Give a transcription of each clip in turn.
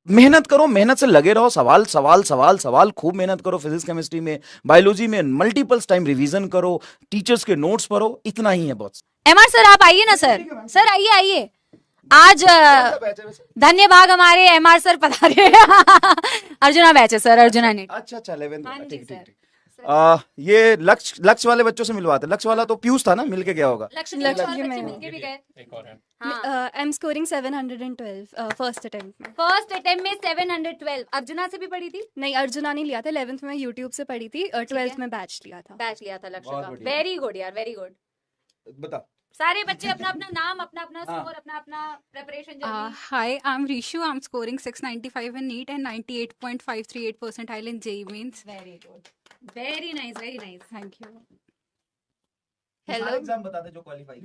मेहनत करो, मेहनत से लगे रहो, सवाल सवाल सवाल सवाल, खूब मेहनत करो, फिजिक्स केमिस्ट्री में, बायोलॉजी में मल्टीपल्स टाइम रिवीजन करो, टीचर्स के नोट्स पढ़ो, इतना ही है बॉस। एमआर सर आप आइए ना सर, सर आइए आइए। आज धन्यवाद हमारे एमआर सर पधारे। अर्जुना बैच है सर, अर्जुना ने। अच्छा अच्छा 11th हाँ जी ठीक सर। ठीक ठीक। ये लक्ष्य वाले बच्चों से मिलवाते, लक्ष्य वाला तो पीयूष था ना, मिलके गया होगा। लक्ष्य लक्ष्य और जी बच्चे मैंने। मिलके भी गए। एक और है। हाँ, I am scoring 712 first attempt में। फर्स्ट अटेम्प्ट में 712। अर्जुना से भी पढ़ी थी, नहीं, अर्जुना नहीं लिया था, 11th में यूट्यूब से पढ़ी थी, 12th में बैच लिया था। बैच लिया था लक्ष्य बहुत का। बढ़िया। वेरी गुड यार, वेरी गुड। बता। सारे बच्चे अपना अपना नाम, अपना अपना हाँ। स्कोर, अपना अपना preparation journey. Hi, I'm Rishu. I'm scoring 695 in NEET and 98.538 percentile in JEE Mains. Very good, very nice, very nice. Thank you. सारे Hello. एग्जाम बता दे जो क्वालीफाई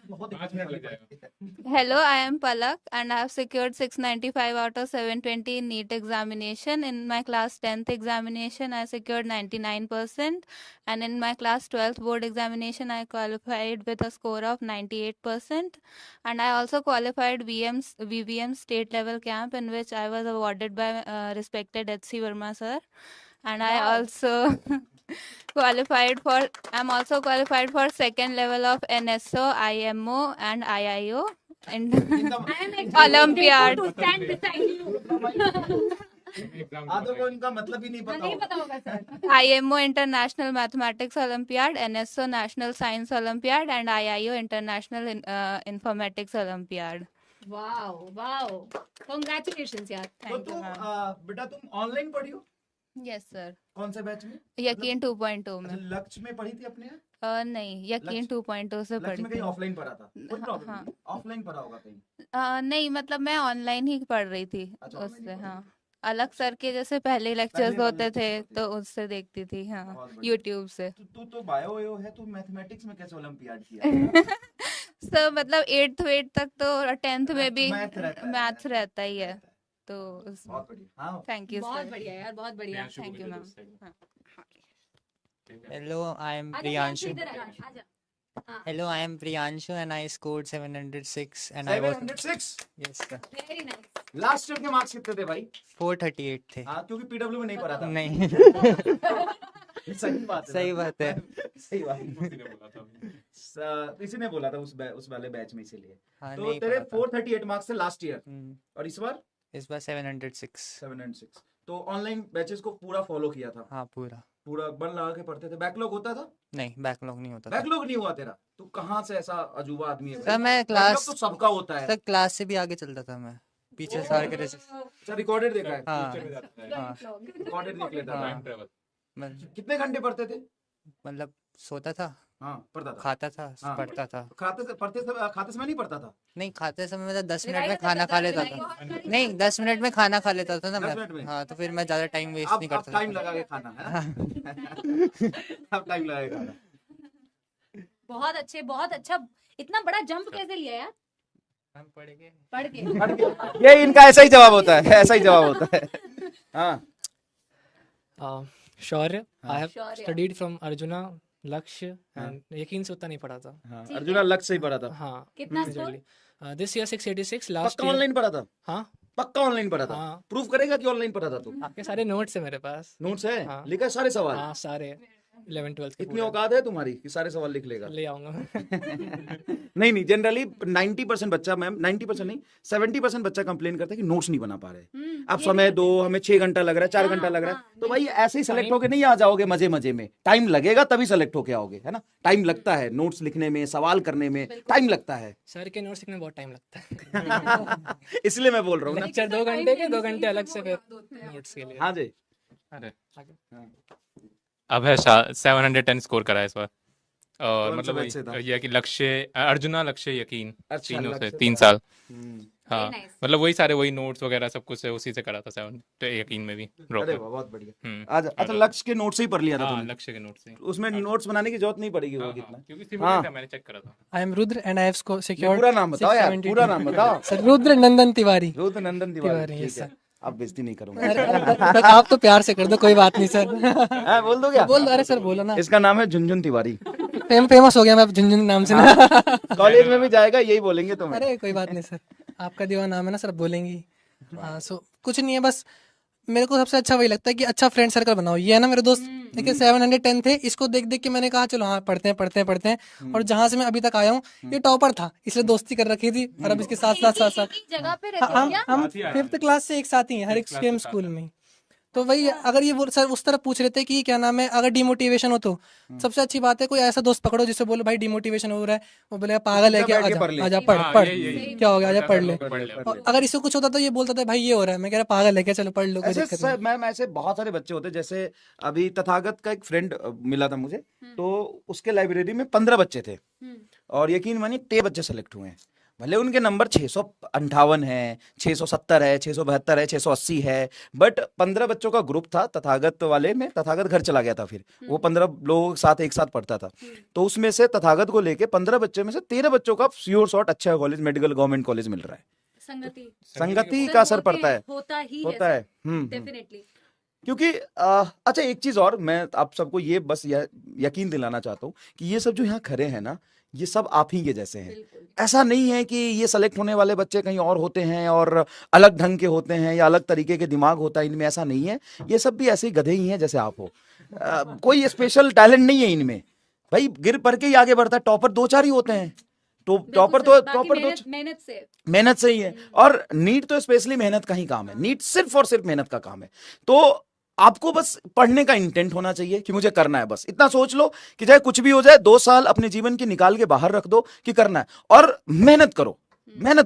बहुत 5 मिनट लग जाएगा। Hello, I am Palak and I have secured 695 out of 720 in NEET examination. In my class 10th examination, I secured 99%, and in my class 12th board examination, I qualified with a score of 98%. And I also qualified VVM state level camp, in which I was awarded by respected HC Verma sir. And I also I'm also qualified for second level of NSO, IMO and IIO and Olympiad. आधों को इनका मतलब ही नहीं पता नहीं होगा। पता होगा sir. IMO International Mathematics Olympiad, NSO National Science Olympiad and IIO International Informatics Olympiad. Wow wow, congratulations यार। तो Thank you, तुम ma'am. बेटा तुम ऑनलाइन पढ़ी हो Yes, sir. कौन से बैच में? यकीन 2.2 अच्छा, में लक्ष्य में पढ़ी थी अपने यहाँ? नहीं, यकीन लक्ष्य- 2.2 से लक्ष्य पढ़ी में कहीं थी। ऑफलाइन पढ़ा था, कोई प्रॉब्लम हाँ। नहीं, ऑफलाइन पढ़ा होगा कहीं। नहीं, मतलब मैं ऑनलाइन ही पढ़ रही थी अच्छा, online ही उससे। पढ़ हाँ, रही अलग सर के जैसे पहले लेक्चर्स वाले होते थे lectures होते तो उससे देखती थी। हाँ, बहुत बढ़िया। यूट्यूब से। तू तो बायो है, तू मैथमेटिक्स में कैसे ओलंपियाड किया? सर मतलब 8th 8th तक तो 10th में भी मैथ रहता है, मैथ्स रहता ही है, रहता है। तो बहुत बढ़िया। हाँ थैंक यू बहुत सर। बढ़िया यार, बहुत बढ़िया। प्रियांशु थैंक यू बोलिए मैम। दूसरे। Hello, I am आजा Priyanshu. इधर आ, आजा। हाँ, Hello, I am Priyanshu and I scored 706 and I was 706 yes sir. Very nice. Last year के मार्क्स कितने थे भाई? 438 थे। हाँ, क्योंकि पीडब्ल्यू में नहीं पढ़ा था। नहीं सही बात है। सही बात है। सही बात है। किसी ने बोला था अभी। इसी ने बोला था उस वाले बैच में, इसीलिए। हाँ, तो नहीं तेरे पढ़ा था। 438 मार्क्स थे लास्ट ईयर, हम्म, और इस बार इस बार 706। 706। तो ऑनलाइन बैचेस को पूरा फॉलो किया था, हाँ पूरा। पूरा बन लगा के पढ़ते थे। बैकलॉग होता था? नहीं, बैकलॉग नहीं होता था। बैकलॉग नहीं हुआ तेरा? तू कहाँ से ऐसा अजूबा आदमी है? सर मैं Backlog क्लास तो सबका होता है। सर क्लास से भी आगे चलता था मैं, पीछे सार के रेसिस। अच्छा, रिकॉर्डेड देखा है? हाँ फ्यूचर में जाता है। हाँ रिकॉर्डेड देख लेता था। Time travel. मतलब कितने घंटे पढ़ते थे? मतलब सोता था, हाँ, पढ़ता था। खाता था, हाँ। पढ़ता था। खाते समय नहीं पढ़ता था? नहीं, खाते समय मतलब 10 मिनट में रिवाइज खाना करता खा था, लेता रिवाइज था। बहुत नहीं, 10 मिनट में खाना खा लेता था ना 10 मिनट में? मैं। हाँ, तो फिर मैं ज्यादा टाइम वेस्ट नहीं अब करता टाइम था। लगा के खाना है ना? अब टाइम लगा के खाना। बहुत अच्छे, बहुत अच्छा। इतना बड़ा जंप कैसे लिया यार? हम पढ़ेंगे। पढ़ के। ये इनका ऐसा ही जवाब होता है, ऐसा ही जवाब होता है। हाँ, शौर्य, हाँ। I have Shaurya. Studied from arjuna, लक्ष्य हाँ। एंड यकीन से उतना नहीं पढ़ा था। हाँ, ठीक अर्जुना है। लक्ष्य से ही पढ़ा था। हाँ कितना score? majorly. This year 686, last पक्का ईयर। ऑनलाइन पढ़ा था? हाँ पक्का ऑनलाइन पढ़ा था? हाँ, प्रूफ करेगा कि ऑनलाइन पढ़ा था तू? आपके सारे नोट्स है मेरे पास। नोट्स है? हाँ। लिखा है सारे सवाल? हाँ सारे 11 12 के इतनी पूरे। औकात है तुम्हारी कि सारे सवाल लिख लेगा? ले आऊंगा मैं। नहीं नहीं, जनरली 90% बच्चा, मैम 90% नहीं, 70% बच्चा कंप्लेन करता है कि नोट्स नहीं बना पा रहे। अब समय दो, हमें 6 घंटा लग रहा है, 4 घंटा लग रहा है। तो भाई ऐसे ही सेलेक्ट होके नहीं आ जाओगे मजे मजे में, टाइम लगेगा तभी सेलेक्ट होके आओगे, है ना? टाइम लगता है नोट्स लिखने में, सवाल करने में टाइम लगता है। सर के नोट्स लिखने में बहुत टाइम लगता है। इसलिए मैं बोल रहा हूँ ना। लेक्चर 2 घंटे के, 2 घंटे अलग से फिर नोट्स के लिए। हाँ जी। अरे हाँ। अब है 710 स्कोर करा है इस बार। और कौन सा मतलब बैच से था? वही ये कि लक्ष्य, अर्जुना, लक्ष्य, यकीन, अच्छा, तीनों से लक्ष्य 3 था। साल। हम्म, हाँ, nice. मतलब वही सारे वही नोट्स वगैरह सब कुछ है, उसी से करा था 7 तो यकीन में भी ड्रॉप अरे है। वाह, बहुत बढ़िया। हम्म। अच्छा, लक्ष्य के नोट्स से ही पढ़ लिया था हाँ, तुमने? लक्ष्य के नोट्स से। उसमें नोट्स बनाने की जरूरत नहीं पड़ेगी, हाँ, वो हाँ, कितना। क्योंकि हाँ। सिमुलेट है, मैंने चेक करा था। I am Rudra and I have secured पूरा नाम बताओ यार, 672. पूरा नाम बताओ। सर रुद्र नंदन तिवारी। रुद्र नंदन तिवारी, तिवारी, ठीक yes, है। sir. अब बेइज्जती नहीं करूंगा। अरे, आप तो प्यार से कर दो, कोई बात नहीं सर। हाँ, बोल दो क्या? बोल दो, अरे सर बोलो ना। इसका नाम है झुनझुन तिवारी। फेमस हो गया मैं अब झुनझुन नाम से ना। कॉलेज में भी जाएगा यही बोलेंगे तुम्हें। अरे कोई बात नहीं सर, आपका दीवाना नाम है ना सर, बोलेंगी। हाँ सो कुछ नहीं है, बस मेरे को सबसे अच्छा वही लगता है कि अच्छा फ्रेंड सर्कल बनाओ। ये है ना मेरे दोस्त देखिए 710 थे, इसको देख देख के मैंने कहा चलो हाँ पढ़ते हैं। और जहाँ से मैं अभी तक आया हूँ ये टॉपर था, इसलिए दोस्ती कर रखी थी, और अब इसके साथ जगह पे रहते हैं क्या? हम 5th क्लास से एक साथ ही हैं, हर एक सेम स्कूल में। तो वही अगर ये वो सर उस तरफ पूछ रहे थे कि क्या नाम है, अगर डिमोटिवेशन हो तो सबसे अच्छी बात है कोई ऐसा दोस्त पकड़ो जिससे बोलो भाई डिमोटिवेशन हो रहा है, वो बोलेगा पागल है क्या, आजा पढ़ क्या हो गया, आजा पढ़ ले। और अगर इसको कुछ होता तो ये बोलता था भाई ये हो रहा है, मैं कह रहा पागल है क्या, चलो पढ़ लो, कोई दिक्कत नहीं। मैम ऐसे बहुत सारे बच्चे होते हैं, जैसे अभी तथागत का एक फ्रेंड मिला था मुझे, तो उसके लाइब्रेरी में 15 बच्चे थे, और यकीन मानिए 13 बच्चे सेलेक्ट हुए हैं। भले उनके नंबर 658 है, 670 है, 672 है, 680 है, बट 15 बच्चों का ग्रुप था तथागत वाले में। तथागत घर चला गया था, फिर वो 15 लोगों के साथ एक साथ पढ़ता था, तो उसमें से तथागत को लेके 15 बच्चों में से 13 बच्चों का श्योर शॉट अच्छा कॉलेज, मेडिकल गवर्नमेंट कॉलेज मिल रहा है। संगति का असर पड़ता है, होता है। डेफिनेटली। क्योंकि अच्छा एक चीज और मैं आप सबको ये बस यकीन दिलाना चाहता हूँ कि ये सब जो यहाँ खड़े हैं ना, ये सब आप ही के जैसे हैं। ऐसा नहीं है कि ये सेलेक्ट होने वाले बच्चे कहीं और होते हैं और अलग ढंग के होते हैं या अलग तरीके के दिमाग होता है इनमें, ऐसा नहीं है। ये सब भी ऐसे ही गधे ही हैं जैसे आप हो। कोई स्पेशल टैलेंट नहीं है इनमें भाई, गिर पढ़ के ही आगे बढ़ता है। टॉपर 2-4 ही होते हैं, तो टॉपर तो मेहनत से ही है। और नीट तो स्पेशली मेहनत का ही काम है, नीट सिर्फ और सिर्फ मेहनत का काम है। तो आपको बस पढ़ने का इंटेंट होना चाहिए कि मुझे करना है, बस इतना सोच लो कि चाहे कुछ भी हो जाए 2 साल अपने जीवन के निकाल के बाहर रख दो कि करना है, और मेहनत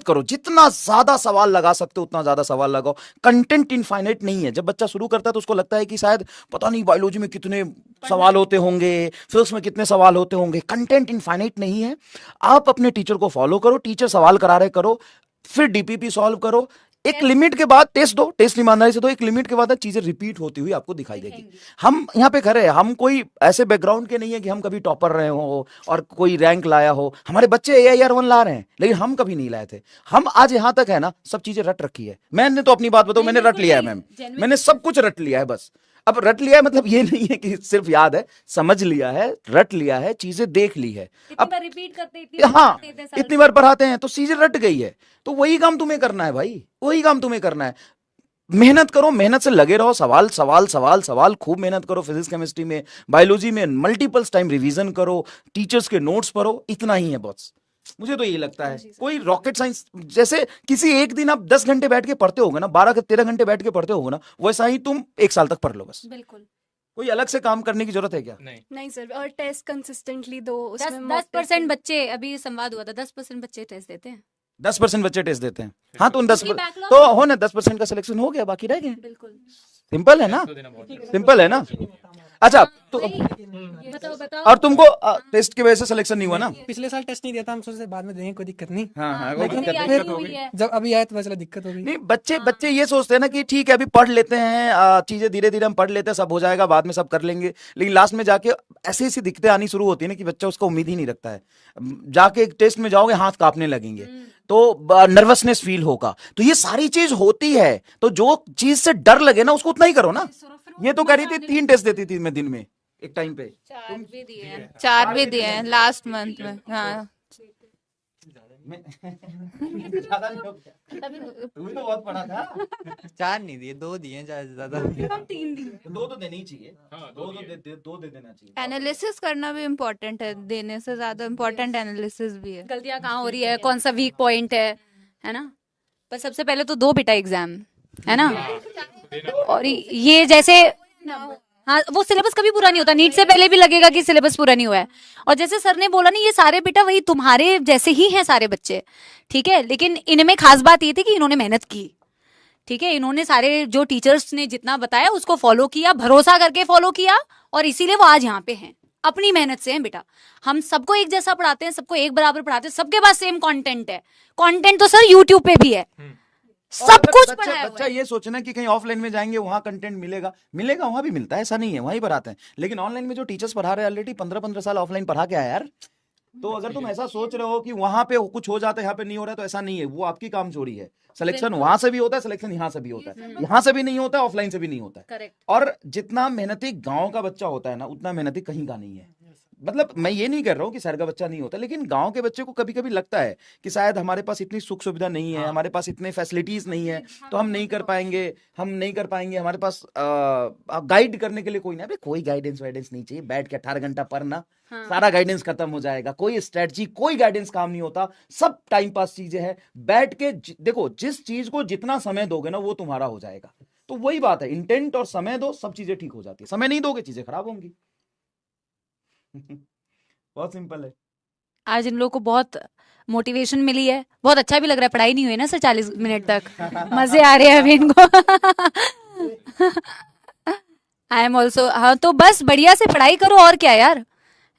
करो, जितना ज्यादा सवाल लगा सकते हो उतना ज्यादा सवाल लगाओ। कंटेंट इनफाइनाइट नहीं है। जब बच्चा शुरू करता है तो उसको लगता है कि शायद पता नहीं बायोलॉजी में कितने सवाल होते होंगे, फिजिक्स में कितने सवाल होते होंगे। कंटेंट इनफाइनाइट नहीं है। आप अपने टीचर को फॉलो करो, टीचर सवाल करा रहे करो, फिर डीपीपी सॉल्व करो, एक लिमिट के बाद टेस्ट दो, टेस्ट ईमानदारी से दो, एक लिमिट के बाद चीजें रिपीट होती हुई आपको दिखाई देगी। हम यहाँ पे खड़े हैं, हम कोई ऐसे बैकग्राउंड के नहीं है कि हम कभी टॉपर रहे हो और कोई रैंक लाया हो। हमारे बच्चे AIR 1 ला रहे हैं, लेकिन हम कभी नहीं लाए थे। हम आज यहाँ तक है ना, सब चीजें रट रखी है। मैंने तो अपनी बात बताऊं, मैंने रट लिया है मैम, मैंने सब कुछ रट लिया है। बस अब रट लिया है मतलब ये नहीं है कि सिर्फ याद है, समझ लिया है, रट लिया है, चीजें देख ली है। अब रिपीट करते इतनी बार पढ़ाते हैं तो चीजें रट गई है। तो वही काम तुम्हें करना है भाई, वही काम तुम्हें करना है। मेहनत करो, मेहनत से लगे रहो, सवाल खूब मेहनत करो। फिजिक्स, केमिस्ट्री में, बायोलॉजी में मल्टीपल टाइम रिवीजन करो, टीचर्स के नोट्स पढ़ो, इतना ही है बस। मुझे तो यही लगता है। कोई रॉकेट साइंस, जैसे किसी एक दिन आप 10 घंटे बैठ के पढ़ते होगे ना, 12-13 घंटे बैठ के पढ़ते होगे ना, वैसा ही तुम 1 साल तक पढ़ लो बस। बिल्कुल। कोई अलग से काम करने की जरूरत है क्या? नहीं सर, और टेस्ट कंसिस्टेंटली दो। उसमें 10% बच्चे, अभी संवाद हुआ था, 10% बच्चे टेस्ट देते हैं। 10% बच्चे टेस्ट देते हैं। हाँ तो उन 10% तो हो ना, 10% का सिलेक्शन हो गया, बाकी रह गए। बिल्कुल सिंपल है ना, सिंपल है ना। अच्छा तो बताओ। और तुमको टेस्ट की वजह से सिलेक्शन नहीं हुआ ना? पिछले साल टेस्ट नहीं दिया था, हम सोचे बाद में देंगे, कोई दिक्कत नहीं। हाँ, लेकिन दिक्कत फिर होगी। जब अभी आए तो पता चला दिक्कत हो गई। नहीं, बच्चे ये सोचते हैं ना कि ठीक है अभी पढ़ लेते हैं, चीजें धीरे धीरे हम पढ़ लेते हैं, सब हो जाएगा, बाद में सब कर लेंगे। लेकिन लास्ट में जाके ऐसी ऐसी दिक्कतें आनी शुरू होती है ना कि बच्चा उसका उम्मीद ही नहीं रखता है। जाके टेस्ट में जाओगे, हाथ कांपने लगेंगे, तो नर्वसनेस फील होगा। तो ये सारी चीज होती है। तो जो चीज से डर लगे ना उसको उतना ही करो ना। ये तो कह रही थी 3 टेस्ट देती थी मैं दिन में एक टाइम पे। 4 भी दिए हैं लास्ट मंथ में। हाँ ज्यादा नहीं हो गया? तूने तो बहुत पढ़ा था। 4 नहीं दिए, 2 दिए ज्यादा। 2 तो देनी ही चाहिए। 2 दे देना चाहिए। एनालिसिस करना भी इम्पोर्टेंट है, देने से ज्यादा इम्पोर्टेंट एनालिसिस भी है। गलतियां कहाँ हो रही है, कौन सा वीक पॉइंट है ना। पर सबसे पहले तो दो बेटा एग्जाम है ना। और ये जैसे हाँ, वो सिलेबस कभी पूरा नहीं होता। नीट से पहले भी लगेगा कि सिलेबस पूरा नहीं हुआ है। और जैसे सर ने बोला ना, ये सारे बेटा वही तुम्हारे जैसे ही हैं सारे बच्चे, ठीक है। लेकिन इनमें खास बात ये थी कि इन्होंने मेहनत की, ठीक है। इन्होंने सारे जो टीचर्स ने जितना बताया उसको फॉलो किया, भरोसा करके फॉलो किया, और इसीलिए वो आज यहाँ पे हैं। अपनी मेहनत से हैं बेटा। हम सबको एक जैसा पढ़ाते हैं, सबको एक बराबर पढ़ाते हैं, सबके पास सेम कंटेंट है। कंटेंट तो सर यूट्यूब पे भी है, सब कुछ पढ़ाया हुआ बच्चा है। ये सोचना कि कहीं ऑफलाइन में जाएंगे वहां कंटेंट मिलेगा, वहां भी मिलता है, ऐसा नहीं है, वहीं पढ़ाते हैं। लेकिन ऑनलाइन में जो टीचर्स पढ़ा रहे हैं ऑलरेडी 15-15 साल ऑफलाइन पढ़ा के आया यार। तो अगर तुम ऐसा सोच रहे हो कि वहां पे कुछ हो जाता है यहाँ पे नहीं हो रहा है, तो ऐसा नहीं है। वो आपकी कामचोरी है। सिलेक्शन वहां से भी होता है, सिलेक्शन यहाँ से भी होता है। यहाँ से भी नहीं होता है, ऑफलाइन से भी नहीं होता है। करेक्ट। और जितना मेहनती गांव का बच्चा होता है ना, उतना मेहनती कहीं का नहीं है। मतलब मैं ये नहीं कर रहा हूँ कि शहर का बच्चा नहीं होता, लेकिन गांव के बच्चे को कभी कभी लगता है कि शायद हमारे पास इतनी सुख सुविधा नहीं है, हमारे पास इतने फैसिलिटीज नहीं है, तो हम नहीं कर पाएंगे, हमारे पास गाइड करने के लिए कोई नहीं। अबे कोई गाइडेंस वाइडेंस नहीं चाहिए, बैठ के 18 घंटा पढ़ना, सारा गाइडेंस खत्म हो जाएगा। कोई स्ट्रेटजी, कोई गाइडेंस काम नहीं होता, सब टाइम पास चीजें हैं। बैठ के देखो, जिस चीज को जितना समय दोगे ना वो तुम्हारा हो जाएगा। तो वही बात है, इंटेंट और समय दो, सब चीजें ठीक हो जाती है। समय नहीं दोगे चीजें खराब होंगी। बहुत सिंपल है। आज इन लोगों को बहुत मोटिवेशन मिली है, बहुत अच्छा भी लग रहा है। पढ़ाई नहीं हुई ना सर 40 मिनट तक, मजे आ रहे हैं अभी इनको। आई एम ऑल्सो, हाँ तो बस बढ़िया से पढ़ाई करो, और क्या यार,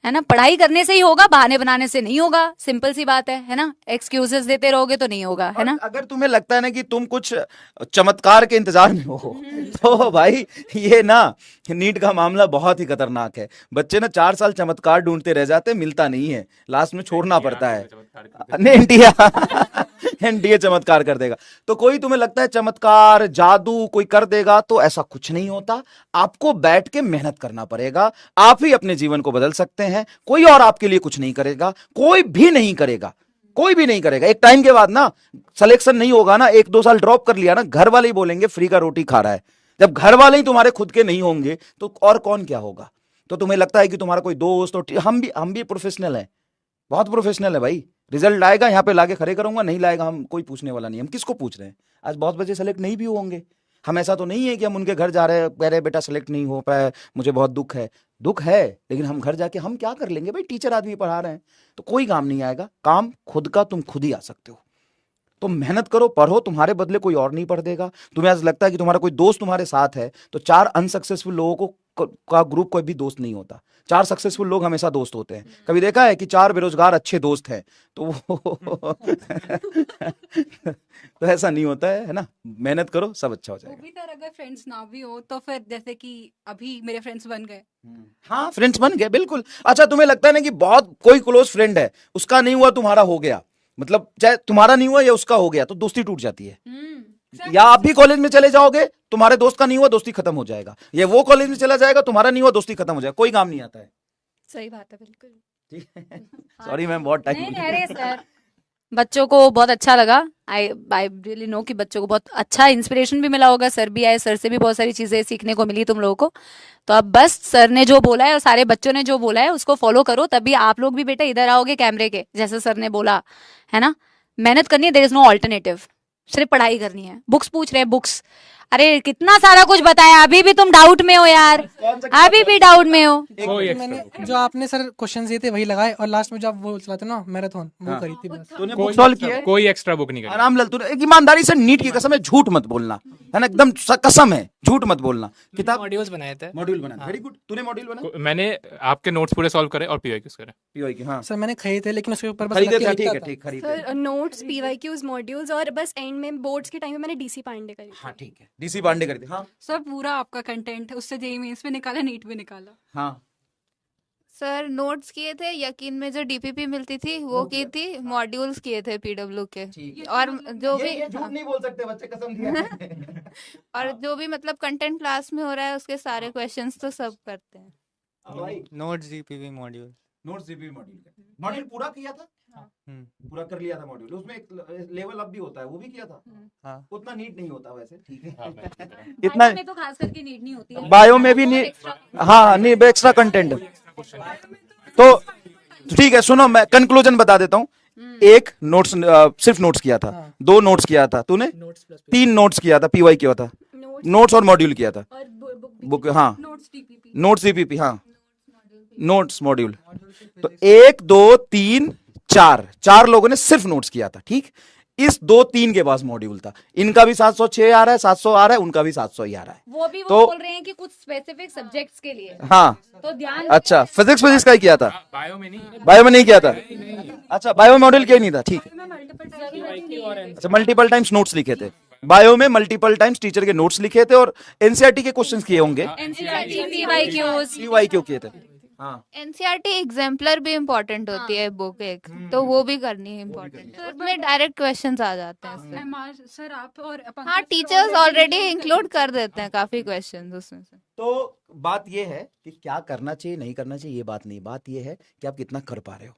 है ना। पढ़ाई करने से ही होगा, बहाने बनाने से नहीं होगा, सिंपल सी बात है ना। एक्सक्यूजेस देते रहोगे तो नहीं होगा, है ना। अगर तुम्हें लगता है ना कि तुम कुछ चमत्कार के इंतजार में हो, तो भाई ये ना नीट का मामला बहुत ही खतरनाक है। बच्चे ना 4 साल चमत्कार ढूंढते रह जाते, मिलता नहीं है, लास्ट में छोड़ना पड़ता है। नहीं, एनडीए चमत्कार कर देगा। तो कोई तुम्हें लगता है चमत्कार, जादू कोई कर देगा, तो ऐसा कुछ नहीं होता। आपको बैठ के मेहनत करना पड़ेगा, आप ही अपने जीवन को बदल सकते हैं। कोई और आपके लिए कुछ नहीं करेगा, कोई भी नहीं करेगा, कोई भी नहीं करेगा। एक टाइम के बाद ना सिलेक्शन नहीं होगा ना, 1-2 साल ड्रॉप कर लिया ना, घर वाले ही बोलेंगे फ्री का रोटी खा रहा है। जब घर वाले ही तुम्हारे खुद के नहीं होंगे तो और कौन क्या होगा। तो तुम्हें लगता है कि तुम्हारा कोई दोस्त, तो हम भी प्रोफेशनल है, बहुत प्रोफेशनल है भाई। रिजल्ट आएगा, यहाँ पे लाके खड़े करूंगा, नहीं लाएगा हम कोई पूछने वाला नहीं। हम किसको पूछ रहे हैं? आज बहुत बच्चे सेलेक्ट नहीं भी होंगे, हम ऐसा तो नहीं है कि हम उनके घर जा रहे हैं, कह रहे बेटा सेलेक्ट नहीं हो पाया, मुझे बहुत दुख है। दुख है, लेकिन हम घर जाके हम क्या कर लेंगे भाई, टीचर आदमी पढ़ा रहे हैं, तो कोई काम नहीं आएगा। काम खुद का तुम खुद ही आ सकते हो। तो मेहनत करो, पढ़ो, तुम्हारे बदले कोई और नहीं पढ़ देगा। तुम्हें आज लगता है कि तुम्हारा कोई दोस्त तुम्हारे साथ है, तो 4 अनसक्सेसफुल लोगों का ग्रुप कोई भी दोस्त नहीं होता। 4 सक्सेसफुल लोग हमेशा दोस्त होते हैं। कभी देखा है कि 4 बेरोजगार अच्छे दोस्त हैं? तो तो ऐसा नहीं होता है ना। मेहनत करो, सब अच्छा हो वो जाएगा। भी तर अगर फ्रेंड्स ना भी हो तो फिर जैसे कि अभी मेरे फ्रेंड्स बन गए। हाँ, फ्रेंड्स बन गए, बिल्कुल। अच्छा, तुम्हें लगता है ना कि बहुत कोई क्लोज फ्रेंड है, उसका नहीं हुआ तुम्हारा हो गया, मतलब चाहे तुम्हारा नहीं हुआ या उसका हो गया, तो दोस्ती टूट जाती है। या आप भी कॉलेज में चले जाओगे, तुम्हारे दोस्त का नहीं हुआ, दोस्ती खत्म हो जाएगा। ये वो कॉलेज में चला जाएगा, तुम्हारा नहीं हुआ, दोस्ती खत्म हो जाएगा। कोई काम नहीं आता है। सही बात है, बिल्कुल। ठीक है, सॉरी मैम, बहुत टाइम। नहीं, अरे सर, बच्चों को बहुत अच्छा लगा। आई रियली नो कि बच्चों को बहुत अच्छा इंस्पिरेशन भी मिला होगा। सर भी आए, सर से भी बहुत सारी चीजें सीखने को मिली तुम लोगों को। तो अब बस सर ने जो बोला है और सारे बच्चों ने जो बोला है उसको फॉलो करो, तभी आप लोग भी बेटा इधर आओगे कैमरे के, जैसे सर ने बोला है ना। मेहनत करनी है, देयर इज नो ऑल्टरनेटिव, सिर्फ पढ़ाई करनी है। बुक्स पूछ रहे हैं, बुक्स, अरे कितना सारा कुछ बताया, अभी भी तुम डाउट में हो यार, अभी भी डाउट में हो। मैंने जो आपने सर क्वेश्चन दिए थे वही लगाए, और लास्ट में जो आप वो चलाते ना मैराथन, वो करी थी बस। तूने बुक सॉल्व किया है? कोई एक्स्ट्रा बुक नहीं करी। आराम लाल, तूने एक ईमानदारी से, नीट की कसम है, झूठ मत बोलना, है ना, एकदम कसम है, झूठ मत बोलना। किताब मॉड्यूल्स बनाए थे। मॉड्यूल बना, वेरी गुड। तूने मॉड्यूल बना? मैंने आपके नोट्स पूरे सॉल्व करे और पीवाईक्यूज करे। पीवाई की, हाँ सर मैंने खरीदे थे, लेकिन उसके ऊपर बस खरीदे लग के थे, ठीक लिखता है, था। ठीक, खरीदे। सर नोट्स, पीवाईक्यूज, मॉड्यूल्स, और बस एंड में बोर्ड्स के टाइम पे मैंने डीसी पांडे करी थी। हाँ ठीक है, डीसी पांडे कर दी। हाँ सर पूरा आपका कंटेंट उससे जेईई मेंस में निकाला, नीट में निकाला। हाँ, सर नोट्स किए थे, यकीन में जो डीपीपी मिलती थी वो की थी, मॉड्यूल्स किए थे पीडब्ल्यू के, ठीक है। और जो भी ये झूठ नहीं बोल सकते बच्चे, कसम दिया है। और जो भी मतलब कंटेंट क्लास में हो रहा है उसके सारे क्वेश्चंस तो सब करते हैं। हाँ भाई, notes GPV module. Notes GP module पूरा किया था, पूरा कर लिया था मॉड्यूल। उसमें एक लेवल अप भी होता है, वो भी किया था। हाँ। उतना नीट नहीं होता वैसे, ठीक है। इतना में तो खास करके नीट नहीं होती है। बायो में भी नीट, हाँ नहीं, एक्स्ट्रा कंटेंट। तो ठीक है, सुनो, मैं कंक्लूजन बता देता हूँ। एक नोट्स, सिर्फ नोट्स किया था, 2 नोट्स किया था तूने, 3 नोट्स किया था, पीवाई किया था, नोट्स और मॉड्यूल किया था, और बुक, हाँ, नोट्स डीपीपी। नोट्स जीपीपी, हाँ, नोट्स मॉड्यूल। तो 1 2 3 4 लोगों ने सिर्फ नोट्स किया था, ठीक। इस 2-3 के पास मॉड्यूल था, इनका भी 706 आ रहा है, 700 आ रहा है, उनका भी 700 ही आ रहा है। वो भी वो तो- बोल रहे हैं कि कुछ स्पेसिफिक सब्जेक्ट्स के लिए, हाँ, तो ध्यान। अच्छा, फिजिक्स का ही किया था, बायो में नहीं। बायो में नहीं किया था। अच्छा, बायो मॉड्यूल किया ही नहीं था, ठीक है। अच्छा, मल्टीपल टाइम्स नोट्स लिखे थे बायो में, मल्टीपल टाइम्स टीचर के नोट्स लिखे थे, और एनसीईआरटी के क्वेश्चंस किए होंगे, एनसीईआरटी, पीवाईक्यूज, पीवाई क्यों किए थे। हाँ एनसीईआरटी एग्जाम्पलर भी इम्पोर्टेंट होती है बुक एक, तो वो भी करनी है इम्पोर्टेंट है, उसमें डायरेक्ट क्वेश्चंस आ जाते हैं इससे। एमआर सर आप और हाँ Pankaj sir teachers already include कर देते हैं काफी क्वेश्चंस उसमें से। तो बात ये है कि क्या करना चाहिए नहीं करना चाहिए ये बात नहीं, बात ये है कि आप कितना कर पा रहे हो।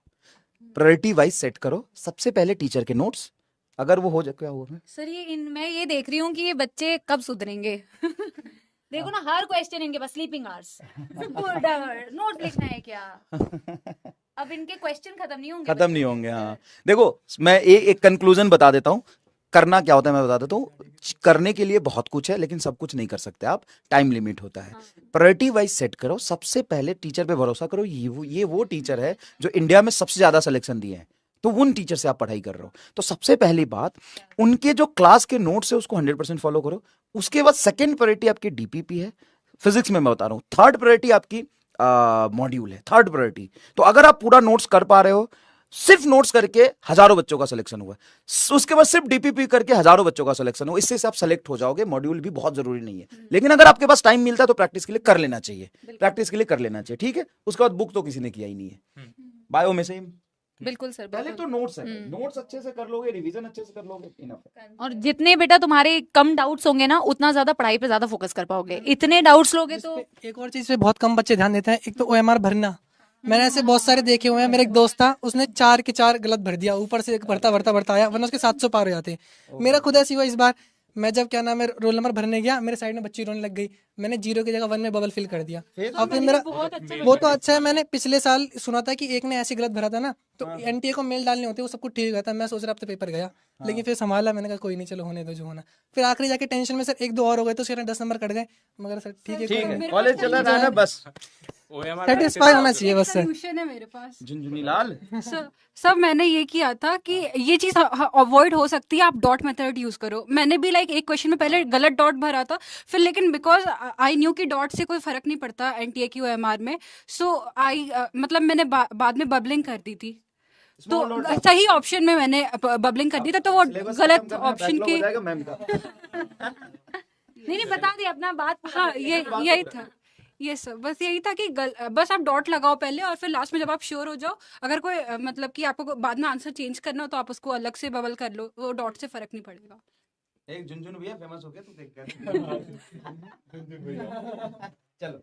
प्रायोरिटी वाइज सेट करो। सबसे पहले टीचर के नोट्स, अगर वो हो जाए, क्या हुआ सर ये मैं ये देख रही हूँ कि ये बच्चे कब सुधरेंगे। देखो ना हर क्वेश्चन इनके पास स्लीपिंग आवर्स, नोट लिखना है क्या? अब इनके क्वेश्चन खत्म नहीं होंगे। खत्म नहीं होंगे। हाँ देखो मैं एक कंक्लूजन बता देता हूँ। करना क्या होता है मैं बता देता हूँ। करने के लिए बहुत कुछ है लेकिन सब कुछ नहीं कर सकते आप, टाइम लिमिट होता है। प्रायोरिटी वाइज सेट करो। सबसे पहले टीचर पे भरोसा करो। ये वो टीचर है जो इंडिया में सबसे ज्यादा सिलेक्शन दिए हैं, तो उन टीचर से आप पढ़ाई कर रहे हो। तो सबसे पहली बात, उनके जो क्लास के नोट्स है उसको 100% फॉलो करो। उसके बाद सेकंड प्रायोरिटी आपकी डीपीपी है, फिजिक्स में मैं बता रहा हूँ। थर्ड प्रायोरिटी आपकी मॉड्यूल है, थर्ड प्रायोरिटी। तो अगर आप पूरा नोट्स कर पा रहे हो, सिर्फ नोट्स करके हजारों बच्चों का सिलेक्शन हुआ, उसके बाद सिर्फ डीपीपी करके हजारों बच्चों का सिलेक्शन हुआ, इससे आप सेलेक्ट हो जाओगे। मॉड्यूल भी बहुत जरूरी नहीं है, लेकिन अगर आपके पास टाइम मिलता है तो प्रैक्टिस के लिए कर लेना चाहिए। प्रैक्टिस के लिए कर लेना चाहिए, ठीक है। उसके बाद बुक तो किसी ने किया ही नहीं है। बायो में सेम, बिल्कुल सर पहले तो नोट्स है, नोट्स अच्छे से कर लोगे, रिवीजन अच्छे से कर लोगे, इनफ है। और जितने बेटा तुम्हारे कम डाउट्स होंगे ना उतना ज्यादा पढ़ाई पे ज्यादा फोकस कर पाओगे। इतने डाउट्स लोगे तो एक और चीज पे बहुत कम बच्चे ध्यान देते हैं, एक तो ओएमआर भरना। मैंने ऐसे बहुत सारे देखे हुए हैं। मेरा एक दोस्त था, उसने 4 के 4 गलत भर दिया, ऊपर से एक भरता आया, वरना उसके 700 पार हो जाते। मेरा खुद ऐसी हुआ इस बार। मैं जब क्या नाम है रोल नंबर भरने गया, मेरे साइड में बच्ची रोने लग गई। मैंने 0 की जगह 1 में बबल फिल कर दिया। अब फिर मेरा वो तो अच्छा है। मैंने पिछले साल सुना था कि एक ने ऐसे गलत भरा था ना, तो एनटीए को मेल डालने होते, वो सब कुछ ठीक गया था। मैं सोच रहा अब तो पेपर गया, लेकिन फिर संभाला। मैंने कहा कोई नहीं, चलो होने दो जो होना। फिर आखिरी जाके टेंशन में सर 1-2 और हो गए तो उसके 10 नंबर कट गए, मगर सर ठीक है, ठीक है, कॉलेज चला रहा है ना, बस सेटिस्फाई होना चाहिए बस सर। सोल्यूशन है मेरे पास। झुनझुनी लाल। सब मैंने ये किया था कि ये चीज अवॉइड हो सकती है, आप डॉट मेथड यूज करो। मैंने भी लाइक एक क्वेश्चन में पहले गलत डॉट भरा था, फिर लेकिन बिकॉज आई न्यू कि डॉट से कोई फर्क नहीं पड़ता एनटीए की ओएमआर में, सो आई मतलब मैंने बाद में बबलिंग कर दी थी। तो सही ऑप्शन में मैंने बबलिंग कर दी था, तो वो गलत ऑप्शन के नहीं बता दे अपना बात। हाँ यही था। ये सब बस यही था कि बस आप डॉट लगाओ पहले, और फिर लास्ट में जब आप श्योर हो जाओ, अगर कोई मतलब कि आपको बाद में आंसर चेंज करना हो तो आप उसको अलग से बबल कर लो, वो डॉट से फर्क नहीं पड़ेगा। एक झुनझुन भैया फेमस हो गया, तू देख कर। चलो